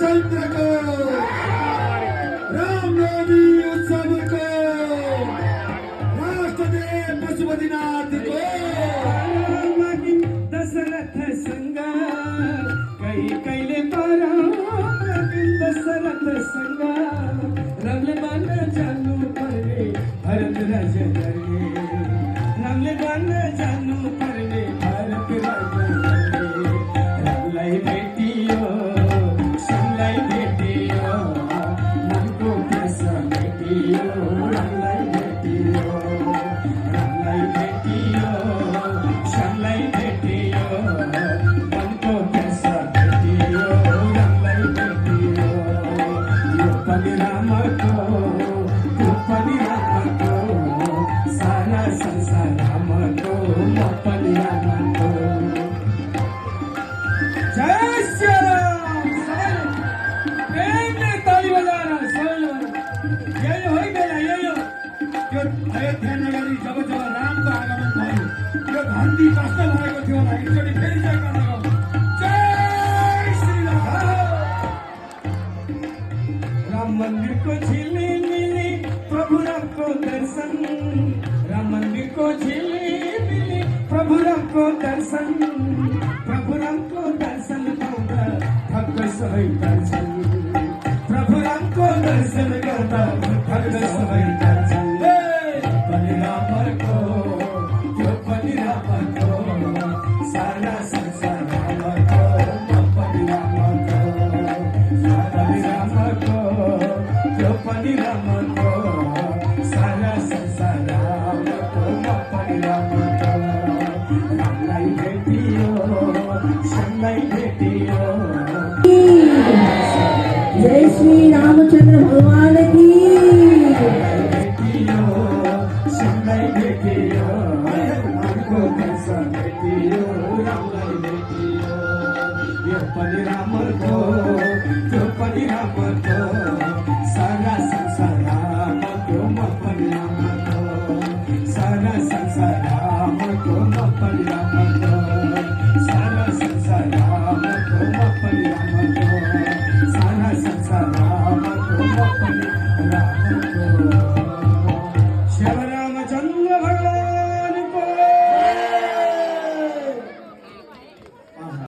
रामचंद्र को, रामनवमी उत्सव को, राष्ट्रदेव पशुपतिनाथ को। दशरथ संग कई कैले पारा दशरथ संग रमले बान जानू परवे भरत राज करवे रमले बान जानू परवे भरत राज करवे रमलाई बेटियो संलाई बेटियो मन को कैसा बेटियो रमलाई बेटियो रमलाई बेटियो संलाई बेटियो मन को कैसा बेटियो रमलाई बेटियो द्रौपदी राम को सारा संसार राम को द्रौपदी राम को। जय श्री राम। प्रेम ने ताली बजाना यही हो बेला यही हो त्यो अयोध्या नगरी जब जब रामको आगमन भयो त्यो धन्ती कष्ट भएको थियो होला। एकचोटि फेरि जय गर्न गयो। जय श्री राम। राम मंदिर को झिली मिली प्रभु राम को दर्शन राम मंदिर को झिली मिली प्रभु राम को दर्शन प्रभु राम को दर्शन पाउँदा भक्त सबै दर्शन प्रभु राम को दर्शन गर्दा भक्त सबै दर्शन बलिरामको त्यो बलिरामको सारा संसार रामको बलिरामको बलिरामको त्यो बलिरामको सारा संसार रामको बलिरामको रामलाई भेटियो संगलाई भेटियो। जय श्री रामचंद्र भगवान की। राम को